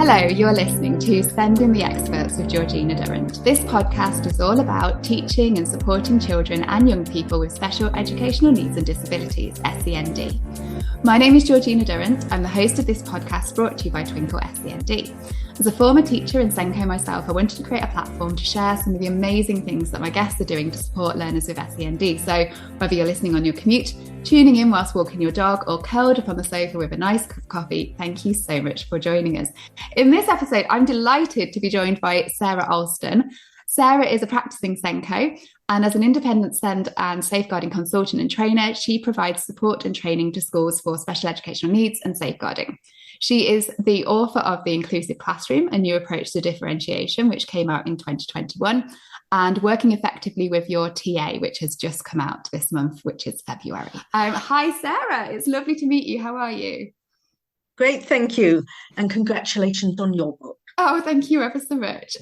Hello, you're listening to Sending the Experts with Georgina Durrant. This podcast is all about teaching and supporting children and young people with special educational needs and disabilities, SEND. My name is Georgina Durrant. I'm the host of this podcast brought to you by Twinkle SEND. As a former teacher and SENCO myself, I wanted to create a platform to share some of the amazing things that my guests are doing to support learners with SEND. So whether you're listening on your commute, tuning in whilst walking your dog, or curled up on the sofa with a nice cup of coffee, thank you so much for joining us. In this episode, I'm delighted to be joined by Sara Alston. Sara is a practicing SENCO, and as an independent SEND and safeguarding consultant and trainer, she provides support and training to schools for special educational needs and safeguarding. She is the author of The Inclusive Classroom, A New Approach to Differentiation, which came out in 2021, and Working Effectively with Your TA, which has just come out this month, which is February. Hi, Sara. It's lovely to meet you. How are you? Great, thank you. And congratulations on your book. Oh, thank you ever so much.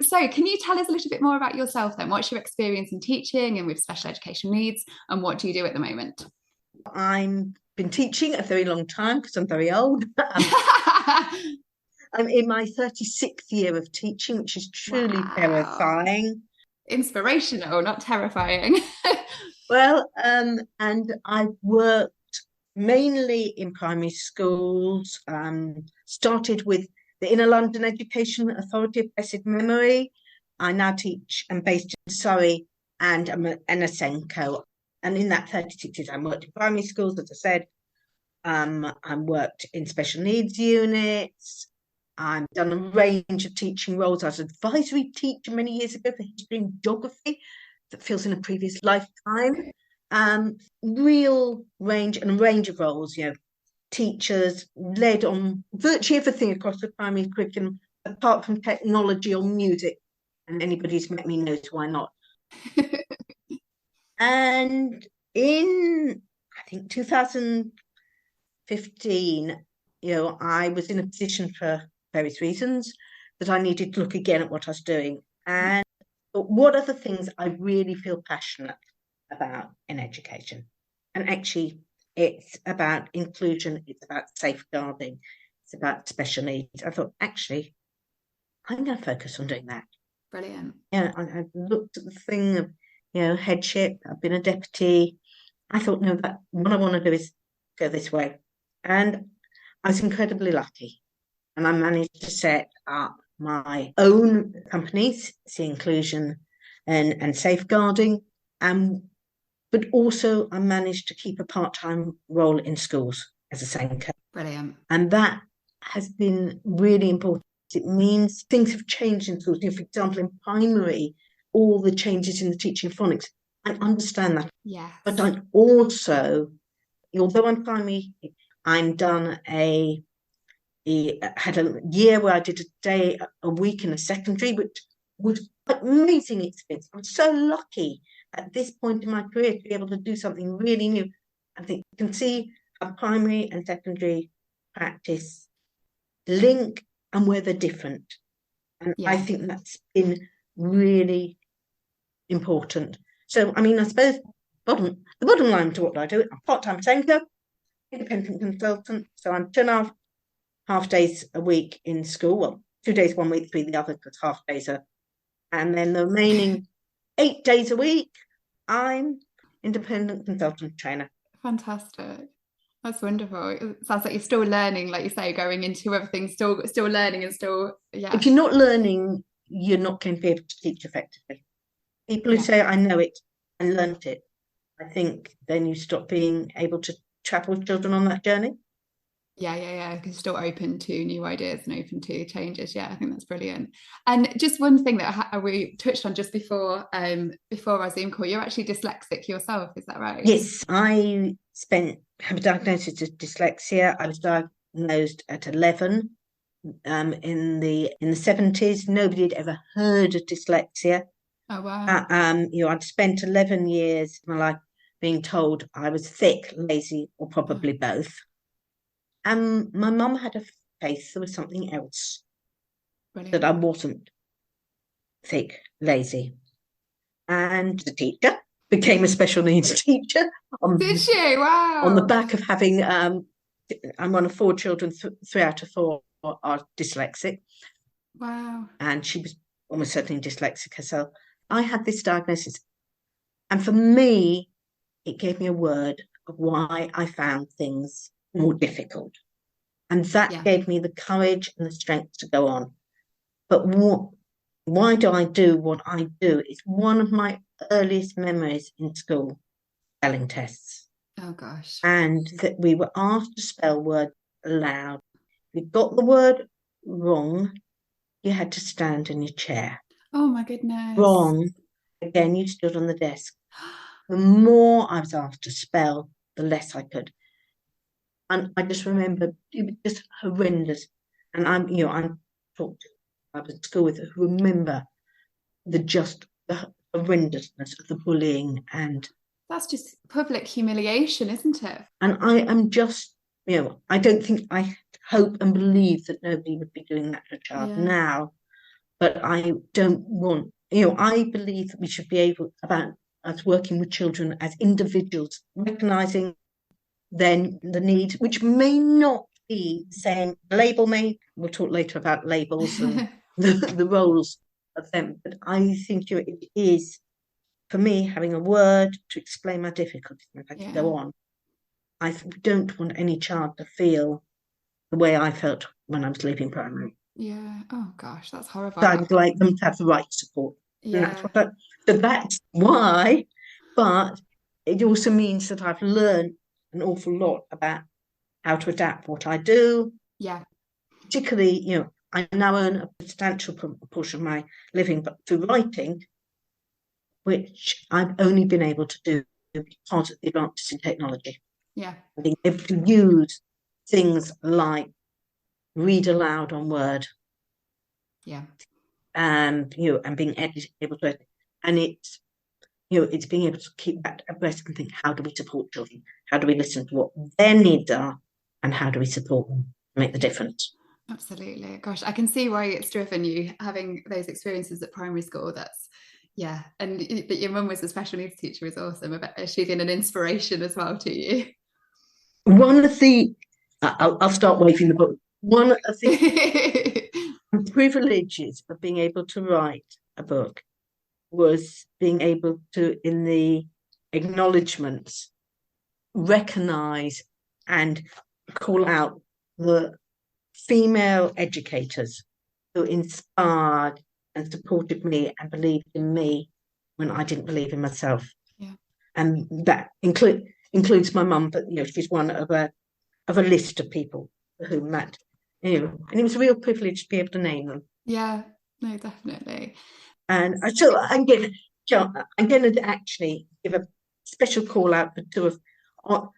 So can you tell us a little bit more about yourself then? What's your experience in teaching and with special education needs, and what do you do at the moment? I've been teaching a very long time because I'm very old. I'm in my 36th year of teaching, which is truly terrifying. Inspirational, not terrifying. Well, and I've worked mainly in primary schools, started with the Inner London Education Authority of Blessed Memory. I now teach and based in Surrey, and I'm a SENCO. And in that 36 years, I worked in primary schools, as I said. I worked in special needs units. I've done a range of teaching roles. I was an advisory teacher many years ago for history and geography. That feels in a previous lifetime. Real range of roles, teachers led on virtually everything across the primary curriculum, apart from technology or music. And anybody who's met me knows why not. And in, I think, 2015, I was in a position for various reasons that I needed to look again at what I was doing. And what are the things I really feel passionate about in education? And actually, it's about inclusion, it's about safeguarding, it's about special needs. I thought, actually, I'm going to focus on doing that. Brilliant. I looked at the thing of, headship. I've been a deputy. I thought, no, that what I want to do is go this way. And I was incredibly lucky. And I managed to set up my own companies, see inclusion and safeguarding. But also I managed to keep a part-time role in schools as a SENCO. Brilliant. And that has been really important. It means things have changed in schools. For example, in primary, all the changes in the teaching phonics, I understand that. Yes. But I also, although I'm primary, I'm done had a year where I did a day a week in a secondary, which was an amazing experience. I'm so lucky at this point in my career to be able to do something really new. I think you can see a primary and secondary practice link and where they're different. And I think that's been really important. So, I suppose the bottom line to what I do, I'm part-time SENCO, independent consultant. So I'm 2.5 days a week in school. Well, 2 days 1 week, 3 the other, because half days are. And then the remaining 8 days a week, I'm independent consultant trainer. Fantastic. That's wonderful. It sounds like you're still learning, like you say, going into everything, still learning and still, If you're not learning, you're not going to be able to teach effectively. People who say, I know it and learnt it, I think then you stop being able to travel with children on that journey. Yeah, because still open to new ideas and open to changes. I think that's brilliant. And just one thing that we touched on just before our Zoom call, you're actually dyslexic yourself, is that right? Yes, I have a diagnosis of dyslexia. I was diagnosed at 11 in the 70s. Nobody had ever heard of dyslexia. Oh wow. I'd spent 11 years of my life being told I was thick, lazy, or probably both. And my mum had a faith there was something else. Brilliant. That I wasn't thick, lazy. And the teacher became a special needs teacher. Did she? Wow. On the back of having, I'm one of 4 children, 3 out of 4 are dyslexic. Wow. And she was almost certainly dyslexic herself. I had this diagnosis. And for me, it gave me a word of why I found things more difficult. And that gave me the courage and the strength to go on. But why do I do what I do? It's one of my earliest memories in school, spelling tests. Oh, gosh. And that we were asked to spell words aloud. If you got the word wrong, you had to stand in your chair. Oh, my goodness. Wrong, again, you stood on the desk. The more I was asked to spell, the less I could. And I just remember it was just horrendous. And I was at school with who remember the horrendousness of the bullying. And that's just public humiliation, isn't it? And I am just, I don't think, I hope and believe that nobody would be doing that to a child now. But I don't want, I believe that we should be able, about us working with children as individuals, recognising then the needs, which may not be the same. We'll talk later about labels and the roles of them. But I think it is, for me, having a word to explain my difficulties, if I can go on. I don't want any child to feel the way I felt when I was leaving primary. Yeah. Oh, gosh, that's horrible. So I would like them to have the right support. Yeah. So that's why. But it also means that I've learned an awful lot about how to adapt what I do. Yeah. Particularly, I now earn a substantial portion of my living, but through writing, which I've only been able to do because of the advances in technology. Yeah. Being able to use things like read aloud on Word. Yeah. And being able to, and it's being able to keep that abreast and think, how do we support children? How do we listen to what their needs are, and how do we support them to make the difference? Absolutely. Gosh, I can see why it's driven you, having those experiences at primary school. That's, and that your mum was a special needs teacher is awesome. She's been an inspiration as well to you. One of the, I'll start waving the book. One of the privileges of being able to write a book was being able to, in the acknowledgements, recognise and call out the female educators who inspired and supported me and believed in me when I didn't believe in myself. Yeah. And that includes my mum, but she's one of a list of people who met, and it was a real privilege to be able to name them. Yeah, no, definitely. And so I'm going to actually give a special call out for two of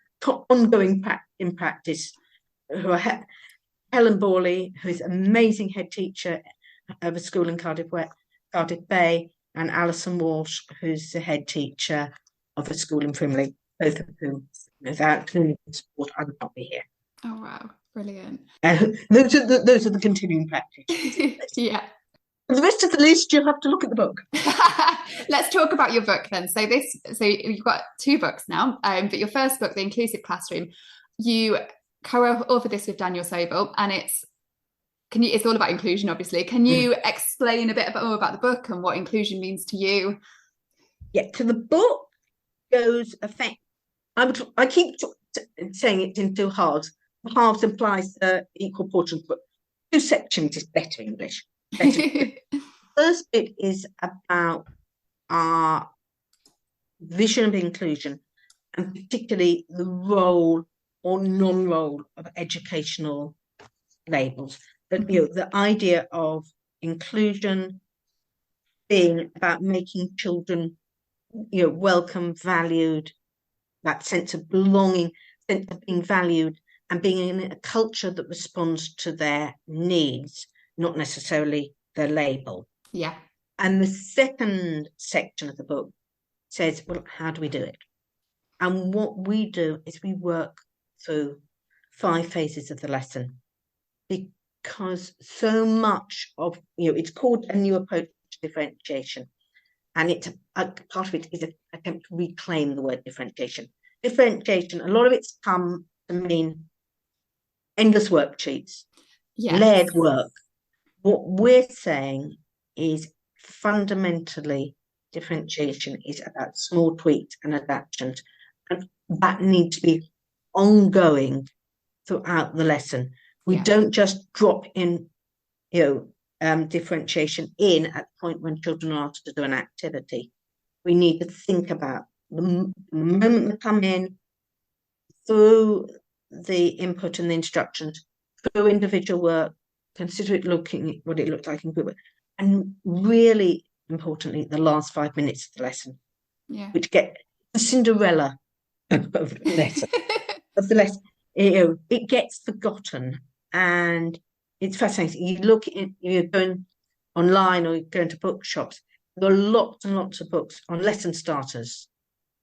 ongoing in practice, who are Helen Borley, who is an amazing head teacher of a school in Cardiff Bay, and Alison Walsh, who's the head teacher of a school in Frimley, both of whom, without community support, I would not be here. Oh, wow. Brilliant. Those are the continuing practices. Yeah. For the rest of the list, you'll have to look at the book. Let's talk about your book then. So you've got two books now, but your first book, The Inclusive Classroom, you co-authored this with Daniel Sobel, and it's all about inclusion, obviously. Can you explain a bit more about the book and what inclusion means to you? Yeah, so the book goes I keep saying it in two halves. Halves implies equal portions, but two sections is better English. The first bit is about our vision of inclusion, and particularly the role or non-role of educational labels. That the idea of inclusion being about making children welcome, valued, that sense of belonging, sense of being valued, and being in a culture that responds to their needs, not necessarily their label. Yeah. And the second section of the book says, well, how do we do it? And what we do is we work through 5 phases of the lesson, because so much of, it's called a new approach to differentiation. And it's part of it is an attempt to reclaim the word differentiation. Differentiation, a lot of it's come to mean endless worksheets, Yes. layered work. What we're saying is fundamentally differentiation is about small tweaks and adaptations, and that needs to be ongoing throughout the lesson. We Yeah. don't just drop in, differentiation in at the point when children are asked to do an activity. We need to think about the moment they come in, through the input and the instructions, through individual work, consider it looking at what it looked like in group work, and really importantly, the last 5 minutes of the lesson, Yeah. which get the Cinderella of the lesson. Of the lesson, it gets forgotten, and it's fascinating. You look at you're going online or you're going to bookshops. There are lots and lots of books on lesson starters,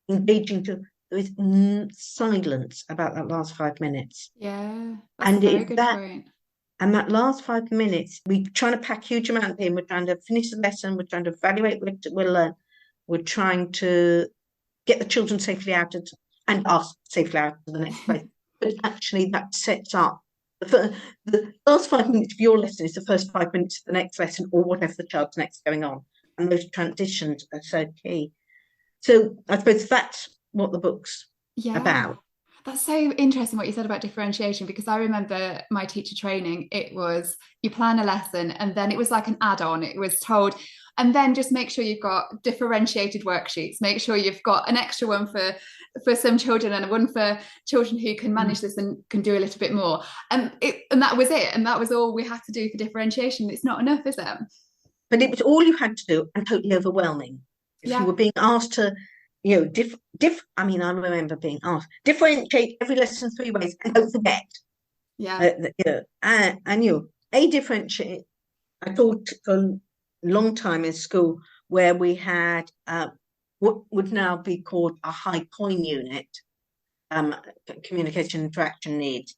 engaging to there is silence about that last 5 minutes. Yeah. That's a And very it's good that point. and that last 5 minutes, we're trying to pack huge amount in. We're trying to finish the lesson. We're trying to evaluate what we'll learn. We're trying to get the children safely out and us safely out to the next place. But actually, that sets up the last 5 minutes of your lesson is the first 5 minutes of the next lesson, or whatever the child's next going on. And those transitions are so key. So I suppose that's what the book's Yeah. about. That's so interesting what you said about differentiation, because I remember my teacher training, it was you plan a lesson and then it was like an add-on. It was told, and then just make sure you've got differentiated worksheets. Make sure you've got an extra one for some children and one for children who can manage this and can do a little bit more. And that was it. And that was all we had to do for differentiation. It's not enough, is it? But it was all you had to do and totally overwhelming. If you Yeah. were being asked to, I mean, I remember being asked, differentiate every lesson 3 ways and don't forget. Yeah. And a differentiate, I thought for a long time in school where we had what would now be called a high coin unit, um, communication interaction needs.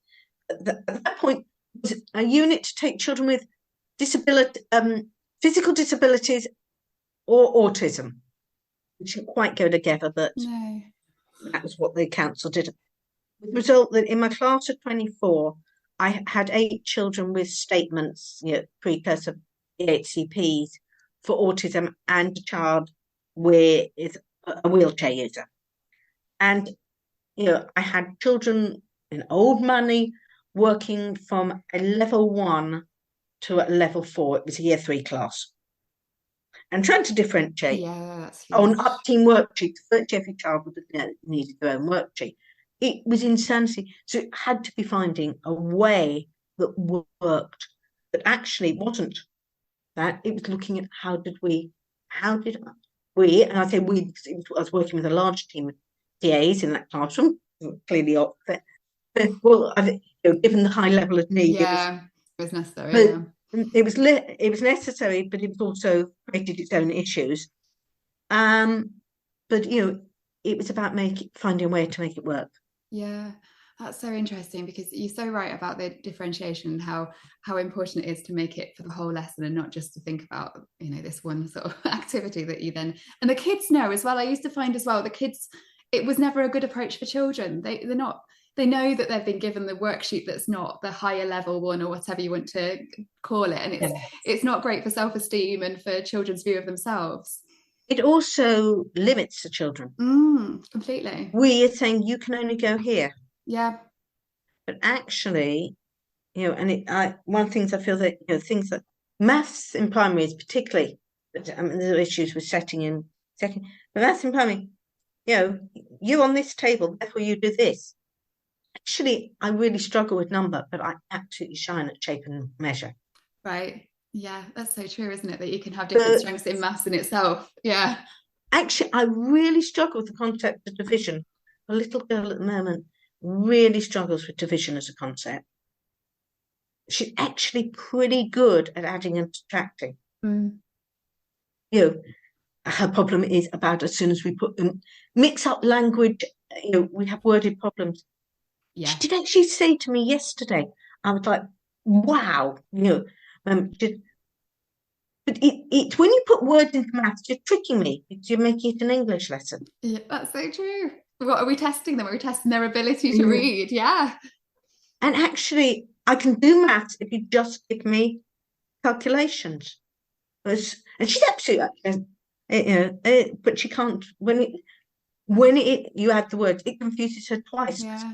At that point, was a unit to take children with disability, physical disabilities or autism, which didn't quite go together, but No. that was what the council did. With the result that in my class of 24, I had 8 children with statements, precursor EHCPs for autism and a child with a wheelchair user. And, I had children in old money working from a level 1 to a level 4. It was a year 3 class. And trying to differentiate Yeah, that's on huge. up-team worksheets, virtually every child would have needed their own worksheet. It was insanity. So it had to be finding a way that worked, that actually wasn't that. It was looking at how did we, and I say we, because I was working with a large team of TAs in that classroom, clearly, well, given the high level of need, it was, Yeah. It was necessary. but Yeah. it was necessary, but it was also created its own issues. But it was about finding a way to make it work. Yeah, that's so interesting, because you're so right about the differentiation and how important it is to make it for the whole lesson and not just to think about this one sort of activity that you then, and the kids know as well. I used to find as well the kids, it was never a good approach for children. They're not, they know that they've been given the worksheet that's not the higher level one or whatever you want to call it, and it's not great for self-esteem and for children's view of themselves. It also limits the children. Completely. We are saying you can only go here, Yeah. but actually, one of the things I feel that things that maths in primary is particularly, but there are issues with setting in second, but maths in primary, you on this table, therefore you do this. Actually, I really struggle with number, but I absolutely shine at shape and measure. Right. Yeah, that's so true, isn't it? That you can have different But strengths in maths in itself. Yeah. actually, I really struggle with the concept of division. A little girl at the moment really struggles with division as a concept. She's actually pretty good at adding and subtracting. Mm. Her problem is about as soon as we mix up language, we have worded problems. Yeah. She did actually say to me yesterday, I was like, wow, but it when you put words into maths, you're tricking me because you're making it an English lesson. Yeah, that's so true. What are we testing them? Are we testing their ability to Mm. read? Yeah. And actually, I can do maths if you just give me calculations. And she's absolutely, but she can't, when you add the words, it confuses her twice. Yeah.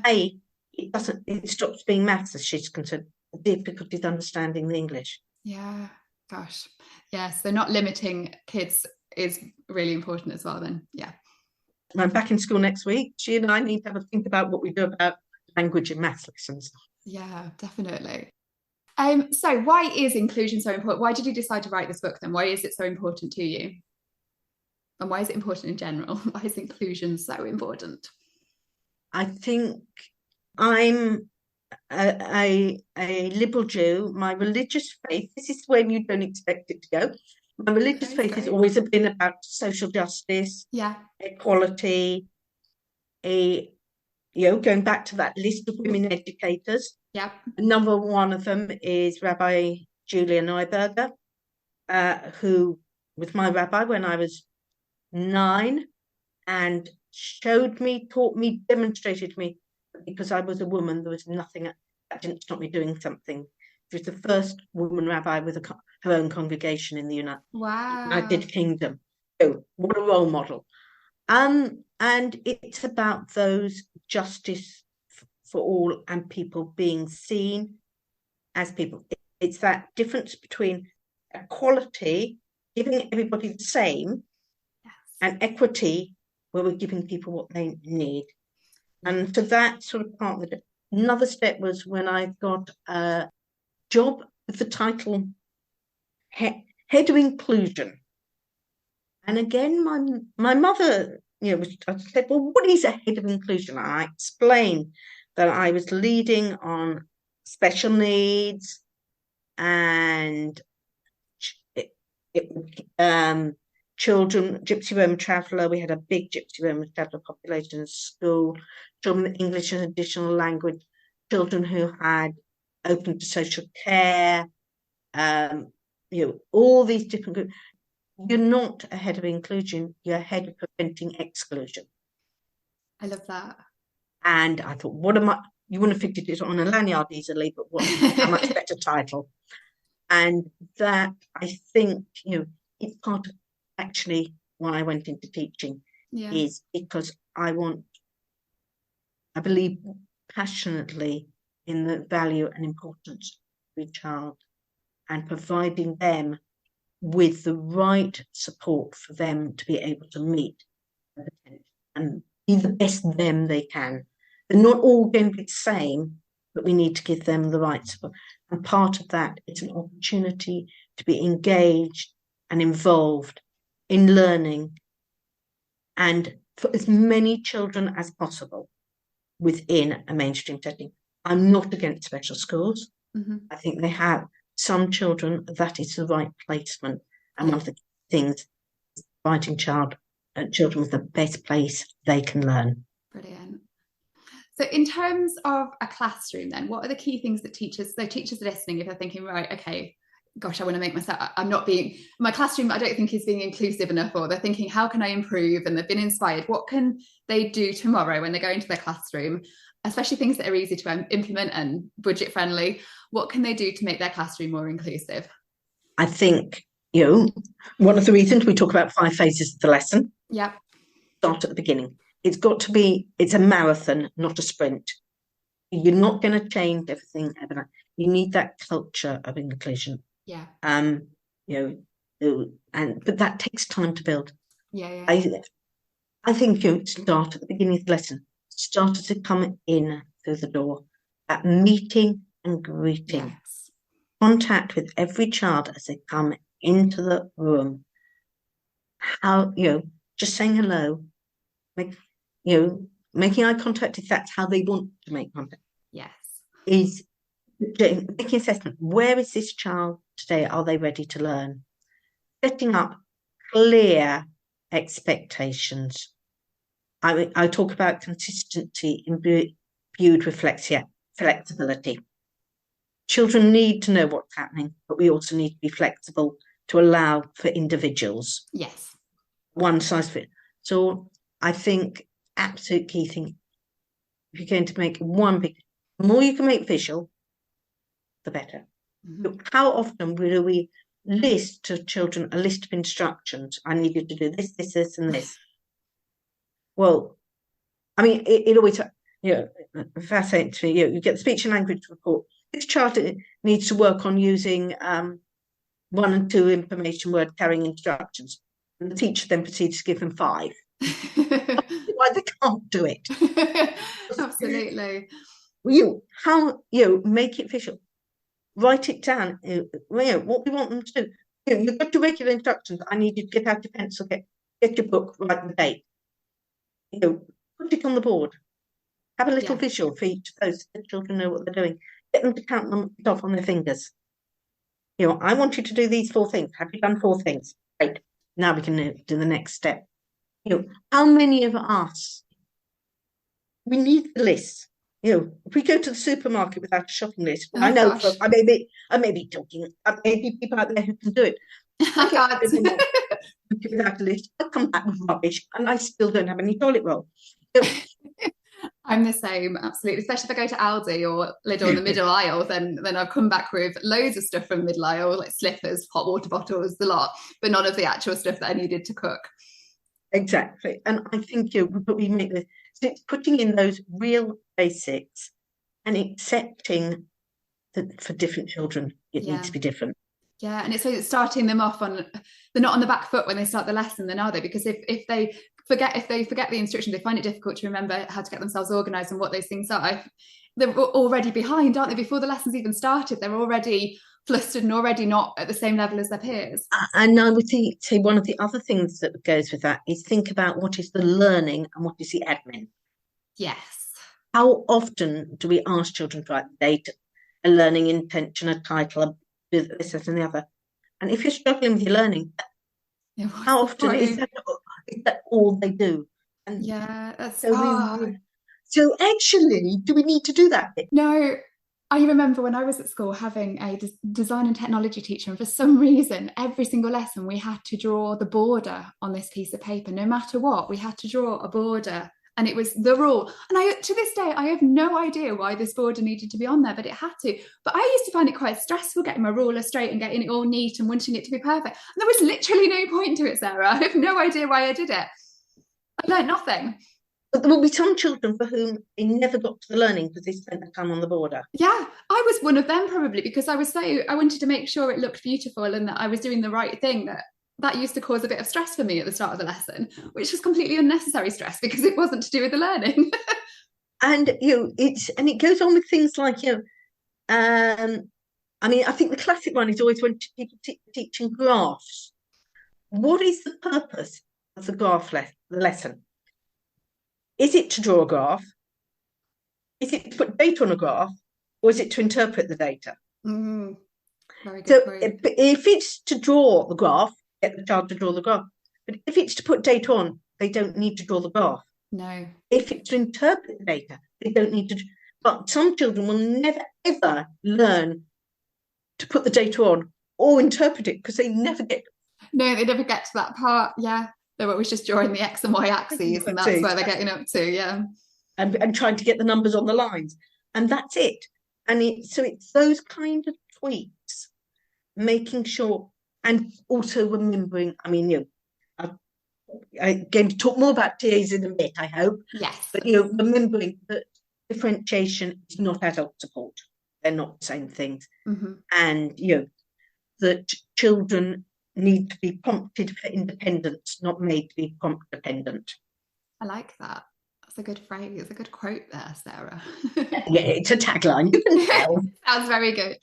It stops being maths as she's concerned. The difficulty is understanding the English. Yeah, gosh. Yeah, so not limiting kids is really important as well then. Yeah. I'm back in school next week. She and I need to have a think about what we do about language and maths lessons. Yeah, definitely. So why is inclusion so important? Why did you decide to write this book then? Why is it so important to you? And why is it important in general? Why is inclusion so important? I think I'm a liberal Jew. My religious faith, this is when you don't expect it to go. My religious faith has always been about social justice, yeah, equality, going back to that list of women educators. Yeah. Number one of them is Rabbi Julia Neuberger, who was my rabbi when I was 9 and showed me, taught me, demonstrated me, because I was a woman, there was nothing that didn't stop me doing something. She was the first woman rabbi with her own congregation in the United Kingdom. So what a role model. And it's about those justice for all and people being seen as people. It's that difference between equality, giving everybody the same, and equity, where we're giving people what they need. And so that sort of part of it. Another step was when I got a job with the title Head of Inclusion. And again, my mother, I said, well, what is a head of inclusion? And I explained that I was leading on special needs and children, Gypsy Roma Traveller. We had a big Gypsy Roma Traveller population in school, children with English as an additional language, children who had open to social care, all these different groups. You're not ahead of inclusion, you're ahead of preventing exclusion. I love that. And I thought, you wouldn't have figured it on a lanyard easily, but a much better title. And that, I think, it's part of actually why I went into teaching, is because I believe passionately in the value and importance of every child and providing them with the right support for them to be able to meet their potential and be the best them they can. They're not all going to be the same, but we need to give them the right support. And part of that is an opportunity to be engaged and involved in learning, and for as many children as possible within a mainstream setting. I'm not against special schools. Mm-hmm. I think they have some children that is the right placement. And one of the things is providing children with the best place they can learn. Brilliant. So in terms of a classroom then, what are the key things that teachers are listening, if they're thinking, right, okay, gosh, I want to make my classroom, I don't think is being inclusive enough, or they're thinking, how can I improve? And they've been inspired. What can they do tomorrow when they go into their classroom, especially things that are easy to implement and budget friendly? What can they do to make their classroom more inclusive? I think, one of the reasons we talk about 5 phases of the lesson. Yeah. Start at the beginning. It's a marathon, not a sprint. You're not going to change everything overnight. You need that culture of inclusion. Yeah. But that takes time to build. Yeah. I think you start at the beginning of the lesson. Start to come in through the door. That meeting and greeting. Yes. Contact with every child as they come into the room. How, just saying hello, making eye contact if that's how they want to make contact. Yes. Is making assessment. Where is this child today? Are they ready to learn? Setting up clear expectations. I talk about consistency imbued with flexibility. Children need to know what's happening, but we also need to be flexible to allow for individuals. Yes. One size fits. So I think absolute key thing, if you're going to make the more you can make visual, the better. Mhm. How often will we list to children a list of instructions? I need you to do this, this, this, and this. Well, I mean, it always, fascinates me. You get the speech and language report. This child needs to work on using 1 and 2 information word carrying instructions. And the teacher then proceeds to give them 5. Why they can't do it? Absolutely. Make it visual. Write it down. What we want them to do. You've got your regular instructions. I need you to get out your pencil, get your book, write the date. Put it on the board. Have a little visual for each of those so the children know what they're doing. Get them to count them off on their fingers. I want you to do these 4 things. Have you done 4 things? Great. Now we can do the next step. How many of us, we need the list. If we go to the supermarket without a shopping list, I know I may be talking, there may be people out there who can do it. I can't. Without a list, I'll come back with rubbish, and I still don't have any toilet roll. I'm the same, absolutely. Especially if I go to Aldi or Lidl in the middle aisle, then I've come back with loads of stuff from middle aisle, like slippers, hot water bottles, a lot, but none of the actual stuff that I needed to cook. Exactly, and I think we make this. So it's putting in those real basics and accepting that for different children it needs to be different. Yeah, and it's starting them off on, they're not on the back foot when they start the lesson, then are they? Because if they forget the instructions, they find it difficult to remember how to get themselves organised and what those things are. They're already behind, aren't they? Before the lesson's even started, they're already flustered and already not at the same level as their peers. And I would say one of the other things that goes with that is think about what is the learning and what is the admin. Yes. How often do we ask children to write the date, a learning intention, a title, this, that, and the other? And if you're struggling with your learning, how often is that all they do? And that's so actually, do we need to do that bit? No. I remember when I was at school having a design and technology teacher, and for some reason, every single lesson we had to draw the border on this piece of paper. No matter what, we had to draw a border, and it was the rule. And to this day, I have no idea why this border needed to be on there, but it had to. But I used to find it quite stressful getting my ruler straight and getting it all neat and wanting it to be perfect. And there was literally no point to it, Sarah. I have no idea why I did it. I learned nothing. But there will be some children for whom they never got to the learning because they spent the time on the border. Yeah, I was one of them probably, because I wanted to make sure it looked beautiful and that I was doing the right thing. That used to cause a bit of stress for me at the start of the lesson, which was completely unnecessary stress because it wasn't to do with the learning. And it goes on with things like I think the classic one is always when people teaching graphs. What is the purpose of the graph lesson? Is it to draw a graph? Is it to put data on a graph? Or is it to interpret the data? Very good point. If it's to draw the graph, get the child to draw the graph. But if it's to put data on, they don't need to draw the graph. No. If it's to interpret the data, they don't need to. But some children will never, ever learn to put the data on or interpret it because they never get. No, they never get to that part. Yeah. They're always just drawing the X and Y axes, and that's where they're getting up to. Yeah. And trying to get the numbers on the lines. And that's it. And so it's those kind of tweaks, making sure, and also remembering, I'm going to talk more about TAs in a bit, I hope. Yes. But, remembering that differentiation is not adult support. They're not the same things. Mm-hmm. And, that children need to be prompted for independence, not made to be prompt dependent. I like that. That's a good phrase, a good quote there, Sarah. Yeah, it's a tagline. Sounds very good.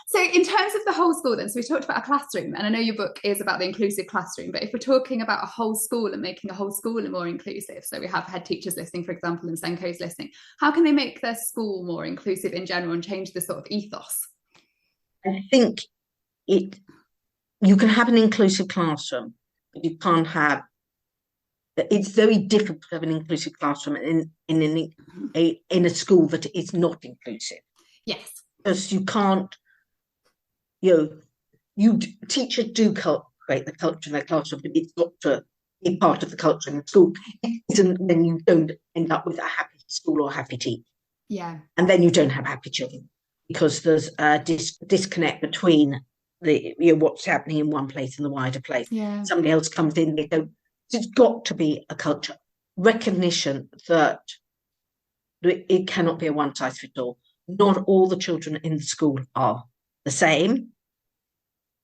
So in terms of the whole school then, so we talked about a classroom, and I know your book is about the inclusive classroom, but if we're talking about a whole school and making a whole school more inclusive, so we have head teachers listening, for example, and Senko's listening, how can they make their school more inclusive in general and change the sort of ethos? I think you can have an inclusive classroom, but you can't have. It's very difficult to have an inclusive classroom in a school that is not inclusive. Yes, because you can't. Teachers do create the culture in their classroom, but it's got to be part of the culture in the school. It isn't, then you don't end up with a happy school or happy teacher. Yeah, and then you don't have happy children. because there's a disconnect between what's happening in one place and the wider place. Yeah. Somebody else comes in, they don't. It's got to be a culture recognition that it cannot be a one size fits all. Not all the children in the school are the same,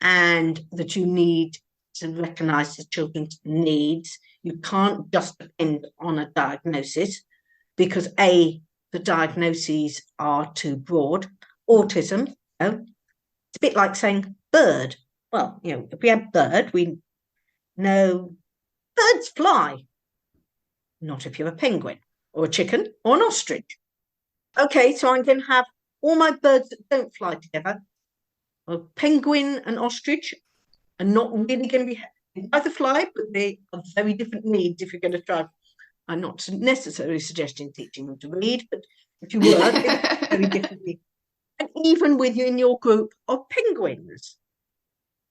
and that you need to recognise the children's needs. You can't just depend on a diagnosis, because the diagnoses are too broad. Autism, it's a bit like saying bird. Well, if we have bird, we know birds fly. Not if you're a penguin or a chicken or an ostrich. Okay, so I'm going to have all my birds that don't fly together. A penguin and ostrich are not really going to be either fly, but they have very different needs if you're going to try. I'm not necessarily suggesting teaching them to read, but if you were, very differently. And even within your group of penguins,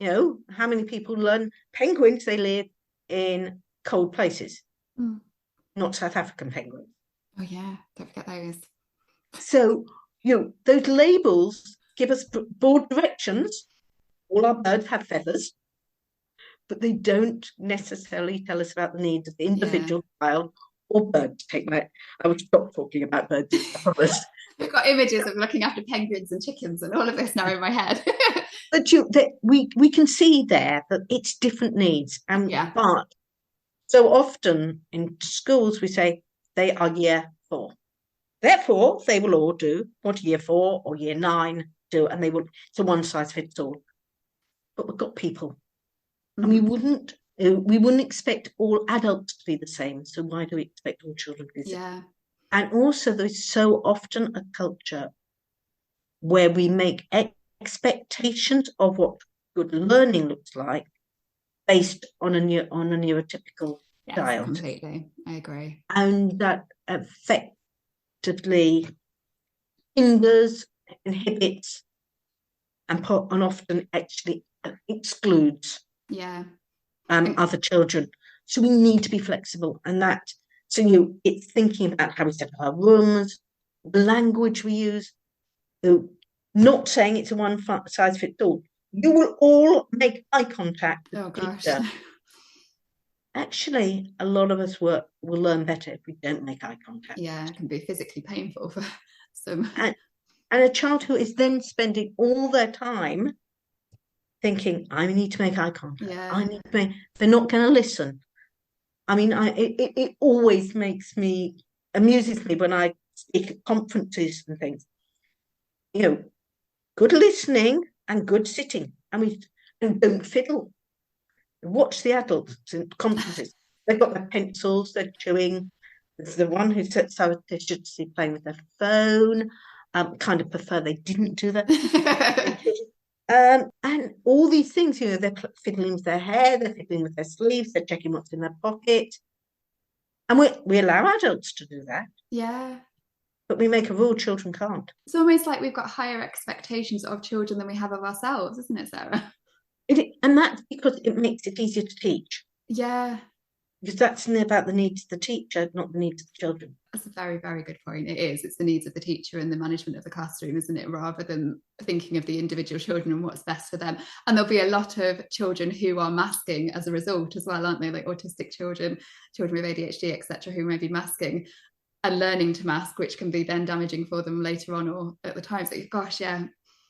how many people learn penguins? They live in cold places, not South African penguins. Oh yeah, don't forget those. So, those labels give us broad directions. All our birds have feathers, but they don't necessarily tell us about the needs of the individual child or bird. I would stop talking about birds, I promise. We've got images of looking after penguins and chickens and all of this now in my head. But we can see there that it's different needs. But so often in schools we say they are year 4. Therefore, they will all do what year 4 or year 9 do, and it's a one size fits all. But we've got people, and we wouldn't expect all adults to be the same. So why do we expect all children to be the same? Yeah. And also, there's so often a culture where we make expectations of what good learning looks like based on a neurotypical child. Completely, I agree. And that effectively hinders, inhibits, and often actually excludes other children. So we need to be flexible, and it's thinking about how we set up our rooms, the language we use. So not saying it's a one size fits all. You will all make eye contact with the teacher. Actually, a lot of us will learn better if we don't make eye contact. Yeah, it can be physically painful for some. And a child who is then spending all their time thinking, I need to make eye contact. Yeah. They're not going to listen. I mean, it always amuses me when I speak at conferences and things. Good listening and good sitting. And don't fiddle. Watch the adults in conferences. They've got their pencils, they're chewing. There's the one who sits surreptitiously playing with their phone. Kind of prefer they didn't do that. And all these things, they're fiddling with their hair, they're fiddling with their sleeves, they're checking what's in their pocket. And we allow adults to do that. Yeah. But we make a rule children can't. It's almost like we've got higher expectations of children than we have of ourselves, isn't it, Sarah? And that's because it makes it easier to teach. Yeah. Because that's about the needs of the teacher, not the needs of the children. That's a very, very good point. It is. It's the needs of the teacher and the management of the classroom, isn't it? Rather than thinking of the individual children and what's best for them. And there'll be a lot of children who are masking as a result as well, aren't they? Like autistic children with ADHD, etc., who may be masking and learning to mask, which can be then damaging for them later on or at the time. So, gosh, yeah,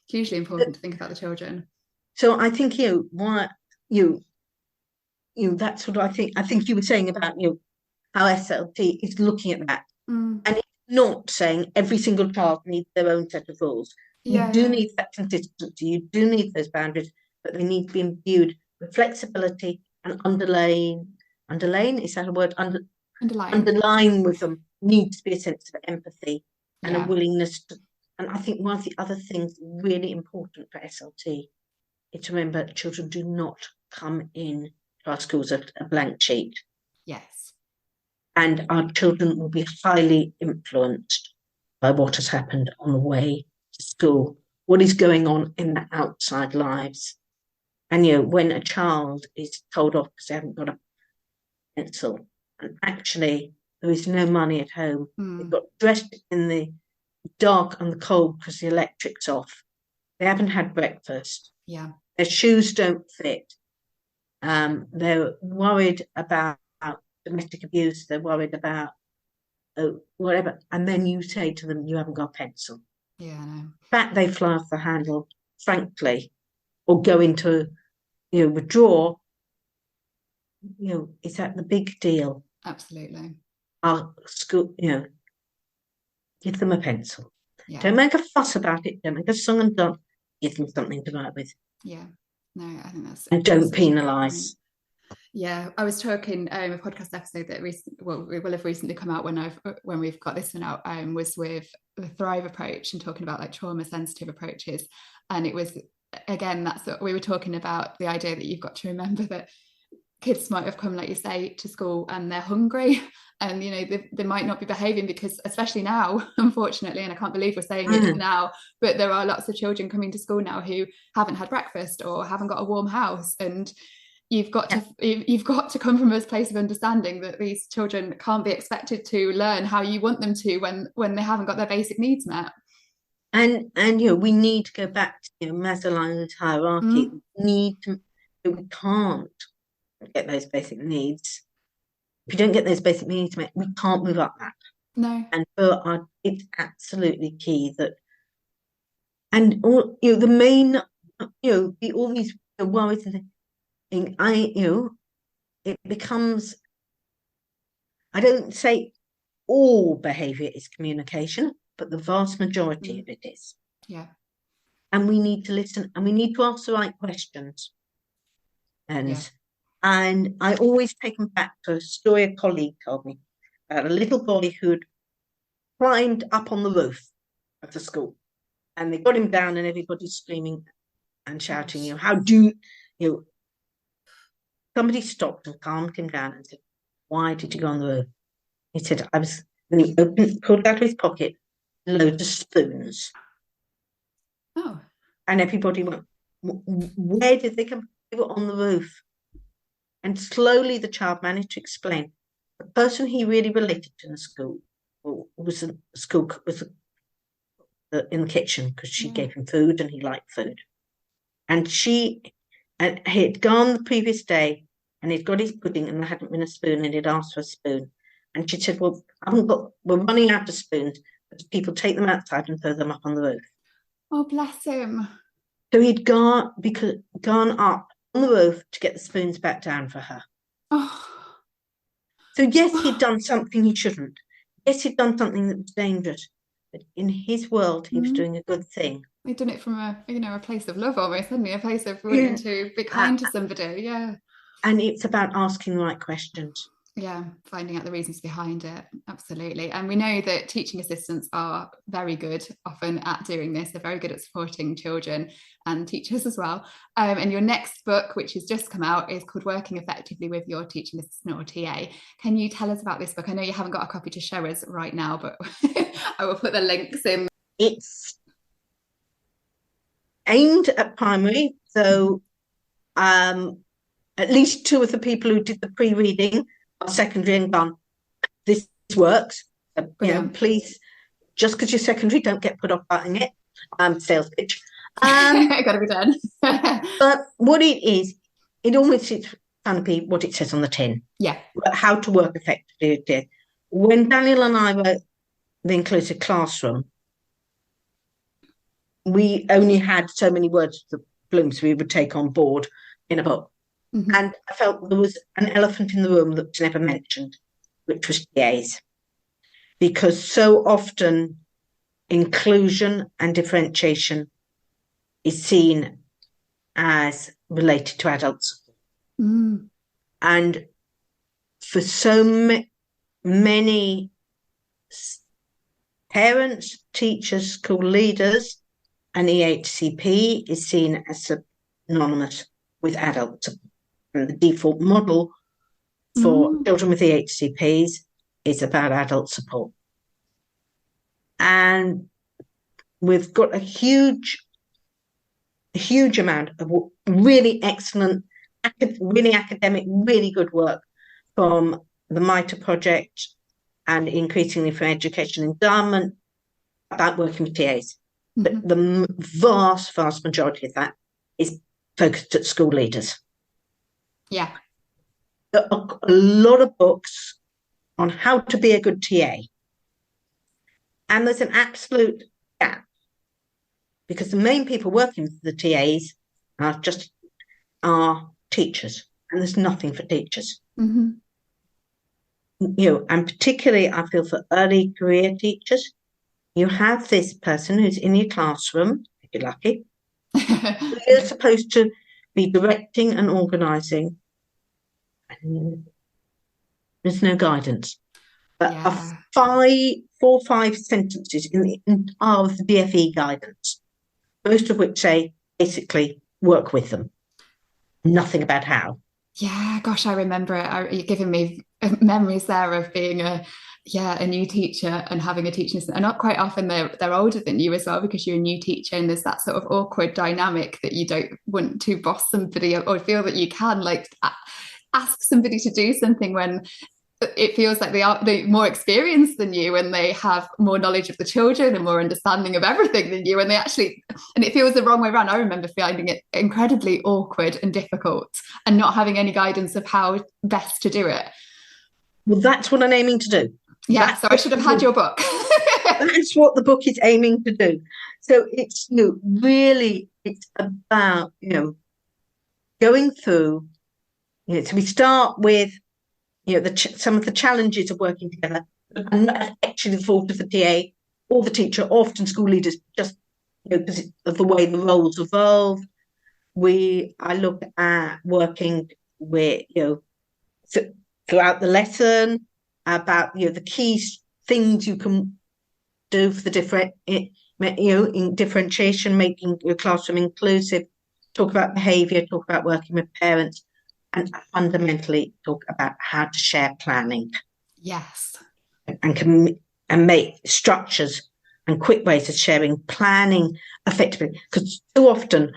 hugely important to think about the children. So I think that's what I think. I think you were saying about how SLT is looking at that, and it's not saying every single child needs their own set of rules. You do need that consistency. You do need those boundaries, but they need to be imbued with flexibility and underline. Is that a word? Underline with them needs to be a sense of empathy and a willingness to. And I think one of the other things really important for SLT is to remember children do not come in to our schools a blank sheet. Yes. And our children will be highly influenced by what has happened on the way to school, what is going on in their outside lives. And when a child is told off because they haven't got a pencil, and actually there is no money at home, they've got dressed in the dark and the cold because the electric's off. They haven't had breakfast. Yeah. Their shoes don't fit. They're worried about domestic abuse. They're worried about whatever. And then you say to them, you haven't got a pencil. Yeah, I know. In fact, they fly off the handle, frankly, or go into, withdraw. Is that the big deal? Absolutely. Our school, give them a pencil. Yeah. Don't make a fuss about it. Don't make a song and dance. Give them something to write with. Yeah. No, I think that's. And don't penalise. Yeah, I was talking a podcast episode that will have recently come out when we've got this one out, was with the Thrive approach and talking about like trauma sensitive approaches, and it was, again, that's what we were talking about, the idea that you've got to remember that kids might have come, like you say, to school and they're hungry, and they might not be behaving because, especially now, unfortunately, and I can't believe we're saying it now, but there are lots of children coming to school now who haven't had breakfast or haven't got a warm house, and you've got to come from a place of understanding that these children can't be expected to learn how you want them to when they haven't got their basic needs met. And we need to go back to Maslow's hierarchy. We can't get those basic needs. If you don't get those basic needs met, we can't move up that. No. And it's absolutely key that, and all the main, all these worries and it becomes, I don't say all behaviour is communication, but the vast majority of it is. Yeah. And we need to listen, and we need to ask the right questions. And I always take them back to a story a colleague told me about a little boy who'd climbed up on the roof of the school, and they got him down, and everybody's screaming and shouting, how do you, somebody stopped and calmed him down and said, why did you go on the roof? He said, and he pulled out of his pocket loads of spoons. Oh. And everybody went, where did they come? They were on the roof. And slowly the child managed to explain. The person he really related to in the school was in the kitchen, because she gave him food and he liked food. And he had gone the previous day and he'd got his pudding and there hadn't been a spoon, and he'd asked for a spoon. And she said, well, we're running out of spoons, but people take them outside and throw them up on the roof. Oh, bless him. So he'd gone up on the roof to get the spoons back down for her. Oh. So yes, he'd done something he shouldn't. Yes, he'd done something that was dangerous. But in his world, he was doing a good thing. He'd done it from a place of love, almost, hadn't he? A place of wanting to be kind to somebody. Yeah. And it's about asking the right questions. Yeah, finding out the reasons behind it. Absolutely. And we know that teaching assistants are very good often at doing this. They're very good at supporting children and teachers as well. And your next book, which has just come out, is called Working Effectively with Your Teaching Assistant or TA. Can you tell us about this book? I know you haven't got a copy to show us right now, but I will put the links in. It's aimed at primary. So at least two of the people who did the pre-reading are secondary and gone, this works. Please, just because you're secondary, don't get put off buying it. Sales pitch. Gotta be done. But what it is, it almost is kind of be what it says on the tin. Yeah. How to work effectively. When Daniel and I wrote The Inclusive Classroom, we only had so many words of blooms we would take on board in a book. Mm-hmm. And I felt there was an elephant in the room that was never mentioned, which was TAs. Because so often inclusion and differentiation is seen as related to adults. Mm. And for so many parents, teachers, school leaders, and EHCP is seen as synonymous with adults. And the default model for children with EHCPs is about adult support. And we've got a huge amount of really excellent, really academic, really good work from the MITRE project and increasingly for Education Endowment about working with TAs. But Mm-hmm. the vast majority of that is focused at school leaders. Yeah. There are a lot of books on how to be a good TA. And there's an absolute gap because the main people working with the TAs are teachers, and there's nothing for teachers. Mm-hmm. And particularly I feel for early career teachers, you have this person who's in your classroom, if you're lucky. You're supposed to be directing and organising. There's no guidance. But Yeah. 4 or 5 sentences of the DFE guidance, most of which say basically work with them. Nothing about how. Yeah, gosh, I remember it. You're giving me memories there of being a new teacher and having a teaching assistant. And not quite often they're older than you as well because you're a new teacher and there's that sort of awkward dynamic that you don't want to boss somebody or feel that you can like ask somebody to do something when it feels like they're more experienced than you and they have more knowledge of the children and more understanding of everything than you, and it feels the wrong way around. I remember finding it incredibly awkward and difficult and not having any guidance of how best to do it. Well, that's what I'm aiming to do. Yeah, so I should have had your book. That's what the book is aiming to do. So it's really it's about going through. So we start with some of the challenges of working together, and not actually the fault of the TA or the teacher, often school leaders, just because of the way the roles evolve. I look at working with throughout the lesson about the key things you can do for the in differentiation, making your classroom inclusive. Talk about behaviour, talk about working with parents. And fundamentally talk about how to share planning. Yes. And make structures and quick ways of sharing planning effectively. Because too often,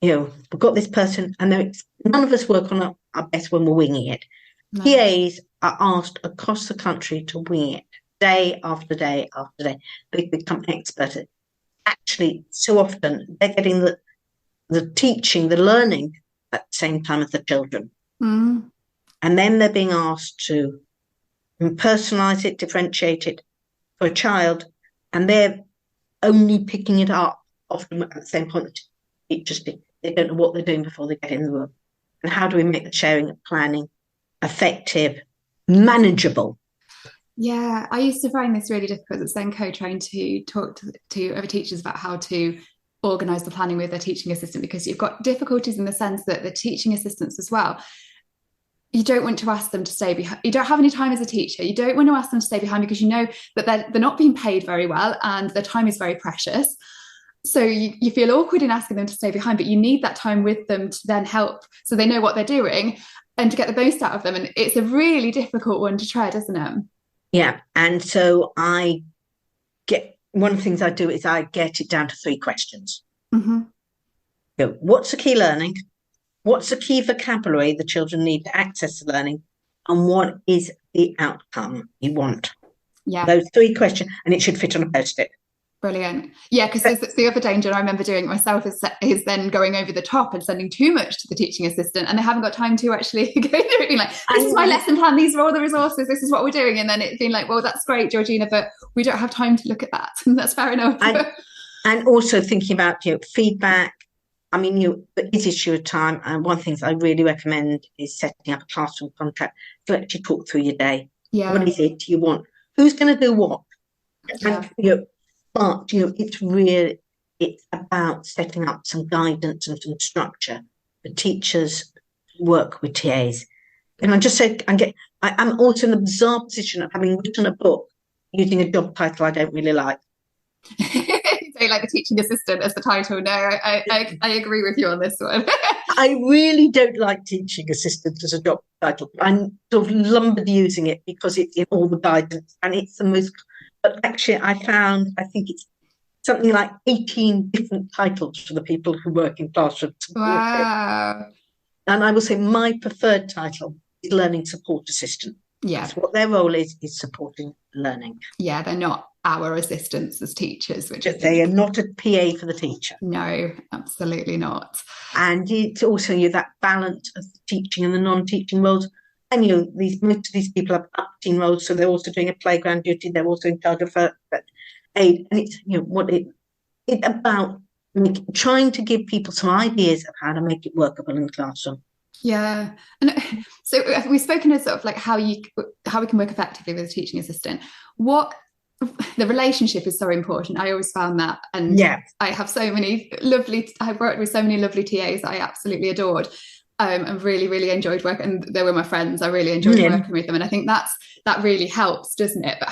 we've got this person and none of us work on our best when we're winging it. No. PAs are asked across the country to wing it day after day after day. They become expert at it. Actually, so often they're getting the teaching, the learning at the same time as the children. Mm. And then they're being asked to personalise it, differentiate it for a child, and they're only picking it up often at the same point. They don't know what they're doing before they get in the room. And how do we make the sharing and planning effective, manageable? Yeah, I used to find this really difficult at Senko, trying to talk to other teachers about how to organise the planning with their teaching assistant, because you've got difficulties in the sense that the teaching assistants as well, you don't want to ask them to stay behind. You don't have any time as a teacher. You don't want to ask them to stay behind because you know that they're not being paid very well and their time is very precious. So you feel awkward in asking them to stay behind, but you need that time with them to then help so they know what they're doing and to get the most out of them. And it's a really difficult one to tread, isn't it? Yeah. And so one of the things I do is I get it down to 3 questions. Mm-hmm. What's the key learning? What's the key vocabulary the children need to access the learning? And what is the outcome you want? Yeah. Those 3 questions, and it should fit on a post-it. Brilliant. Yeah, because the other danger I remember doing it myself is then going over the top and sending too much to the teaching assistant, and they haven't got time to actually go through it, being like, this is my lesson plan, these are all the resources, this is what we're doing. And then it's been like, well, that's great, Georgina, but we don't have time to look at that. That's fair enough. And also thinking about feedback. I mean, the issue of time, and one of the things I really recommend is setting up a classroom contract to actually talk through your day. Yeah. What is it you want? Who's going to do what? Yeah. And, but it's about setting up some guidance and some structure for teachers to work with TAs. And I just said, I'm also in the bizarre position of having written a book using a job title I don't really like. So like the teaching assistant as the title. No, I agree with you on this one. I really don't like teaching assistant as a job title. I'm sort of lumbered using it because it's in all the guidance and it's the most. But actually, I think it's something like 18 different titles for the people who work in classrooms. Wow. And I will say my preferred title is learning support assistant. Yeah. That's what their role is supporting learning. Yeah, they're not our assistants as teachers, which they are not a PA for the teacher. No, absolutely not. And it's also that balance of teaching and the non-teaching roles. And most of these people have up-team roles, so they're also doing a playground duty. They're also in charge of aid, and it's it's about trying to give people some ideas of how to make it workable in the classroom. Yeah, and so we've spoken of sort of like how we can work effectively with a teaching assistant. The relationship is so important. I always found that, and I have I've worked with so many lovely TAs that I absolutely adored, and really, really enjoyed work. And they were my friends. I really enjoyed working with them, and I think that really helps, doesn't it? But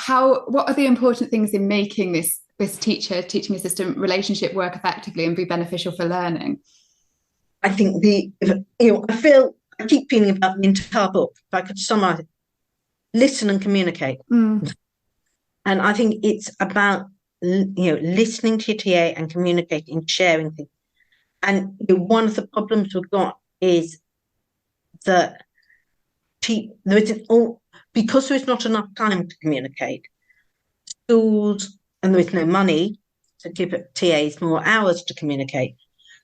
what are the important things in making this teaching assistant relationship work effectively and be beneficial for learning? I think I keep feeling about the entire book. If I could summarize it, listen and communicate. And I think it's about listening to your TA and communicating, sharing things. And one of the problems we've got is that because there is not enough time to communicate, schools, and there is no money to give TAs more hours to communicate,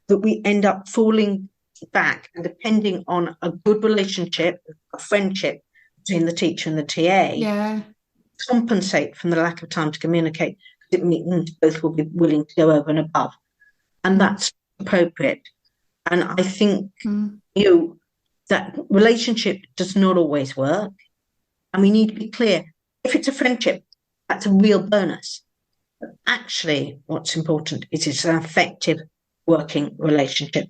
that we end up falling back and depending on a good relationship, a friendship between the teacher and the TA, compensate from the lack of time to communicate. It means both will be willing to go over and above, and that's appropriate. And I think that relationship does not always work, and we need to be clear. If it's a friendship, that's a real bonus. But actually, what's important is it's an effective working relationship,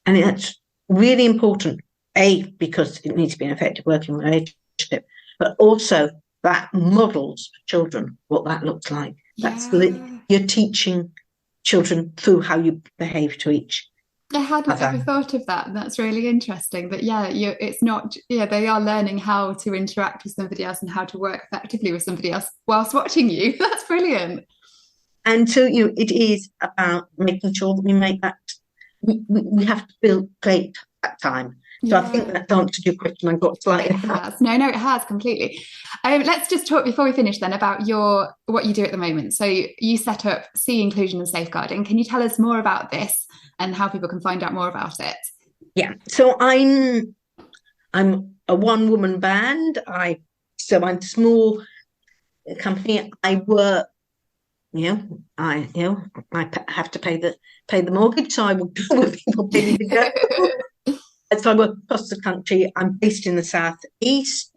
and that's really important. Because it needs to be an effective working relationship, but also that models for children what that looks like. You're teaching children through how you behave to each. I hadn't ever thought of that. That's really interesting. But it's not. They are learning how to interact with somebody else and how to work effectively with somebody else whilst watching you. That's brilliant. And so it is about making sure that we make that. We have to create that time. So I think that answered your question. I got slightly. It has. No, it has completely. Let's just talk before we finish then about what you do at the moment. So you set up C Inclusion and Safeguarding. Can you tell us more about this and how people can find out more about it? Yeah. So I'm a one-woman band. I'm a small company. I work. I have to pay the mortgage, so I will go with people paying to go. So I work across the country. I'm based in the southeast,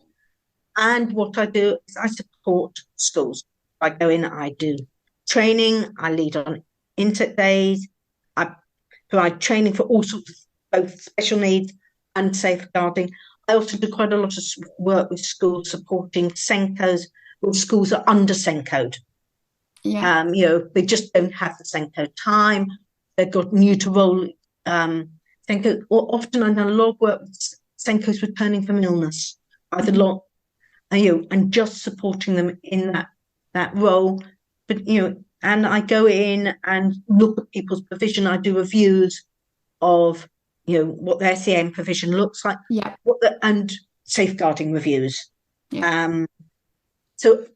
and what I do is I support schools. I go in, I do training, I lead on inset days, I provide training for all sorts of both special needs and safeguarding. I also do quite a lot of work with schools supporting SENCOs, with schools that are under SENCO'd. Yeah. They just don't have the SENCO time. They've got new to roll. SENCO, or often I've done a lot of work with SENCOs returning from illness. I've a lot, and just supporting them in that role. But and I go in and look at people's provision. I do reviews of what their SEN provision looks like. Yeah. And safeguarding reviews. Yeah. So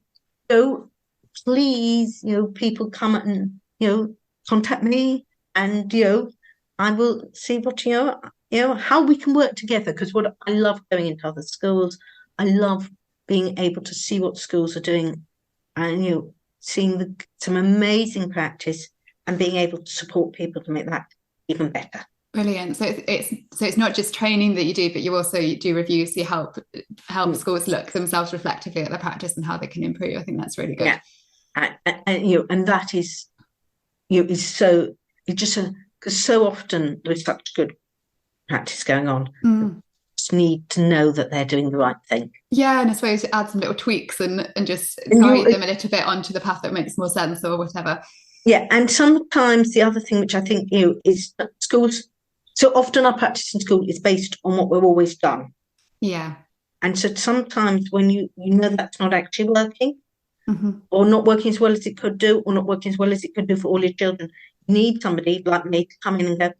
please, people come and contact me, and I will see what how we can work together. Because what I love going into other schools, I love being able to see what schools are doing, and seeing some amazing practice and being able to support people to make that even better. Brilliant. So it's not just training that you do, but you also do reviews. You help schools look themselves reflectively at their practice and how they can improve. I think that's really good. Yeah. And that is is so because so often there's such good practice going on. Just need to know that they're doing the right thing. Yeah, and I suppose add some little tweaks and just guide them a little bit onto the path that makes more sense or whatever. Yeah, and sometimes the other thing which I think is that schools. So often our practice in school is based on what we've always done. Yeah. And so sometimes when you know that's not actually working, or not working as well as it could do, or not working as well as it could do for all your children, you need somebody like me to come in and go,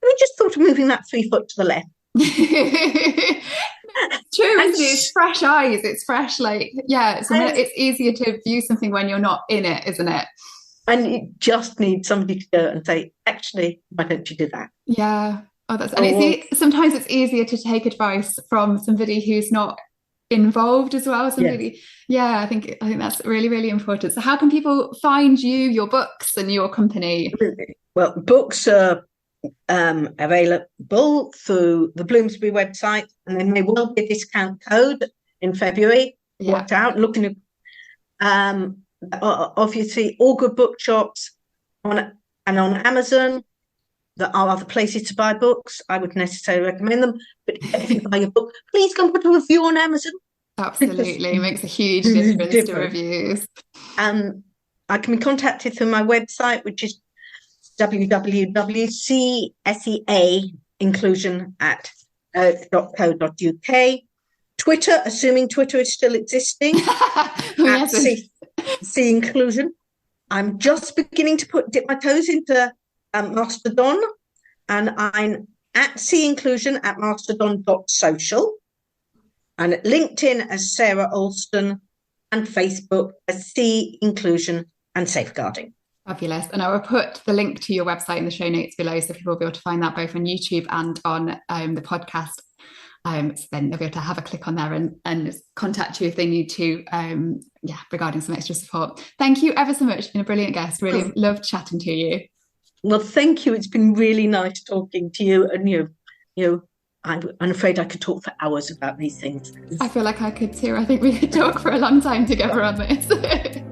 we just thought of moving that 3 foot to the left. True, And, isn't it? It's fresh eyes. It's fresh, like, yeah, and it's easier to view something when you're not in it, isn't it? and you just need somebody to go and say, actually, why don't you do that? Yeah. Oh, that's, and Or sometimes it's easier to take advice from somebody who's not involved as well. yes, Somebody, yeah, I think that's really, really important. So how can people find you, your books and your company? well, books are available through the Bloomsbury website, and there may well be a discount code in February. Yeah. Watch out, looking at obviously all good bookshops on Amazon. There are other places to buy books. I would necessarily recommend them, but if you buy a book, please come put a review on Amazon. Absolutely. It makes a huge difference to reviews. I can be contacted through my website, which is www.cseainclusion.co.uk. Twitter, assuming Twitter is still existing, Oh, at yes. C Inclusion. I'm just beginning to dip my toes into Mastodon, and I'm at C Inclusion at mastodon.social, and at LinkedIn as Sara Alston, and Facebook as C Inclusion and Safeguarding. Fabulous. And I will put the link to your website in the show notes below, so people will be able to find that both on YouTube and on the podcast. So then they'll be able to have a click on there and contact you if they need to, regarding some extra support. Thank you ever so much. You've been a brilliant guest. Really loved chatting to you. Well, thank you. It's been really nice talking to you. And I'm afraid I could talk for hours about these things. I feel like I could too. I think we could talk for a long time together on this.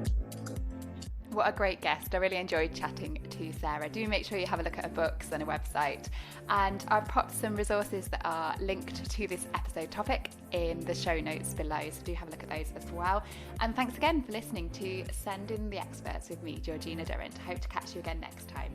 What a great guest. I really enjoyed chatting to Sara. Do make sure you have a look at her books and her website. And I've popped some resources that are linked to this episode topic in the show notes below. So do have a look at those as well. And thanks again for listening to Send in the Experts with me, Georgina Durrant. I hope to catch you again next time.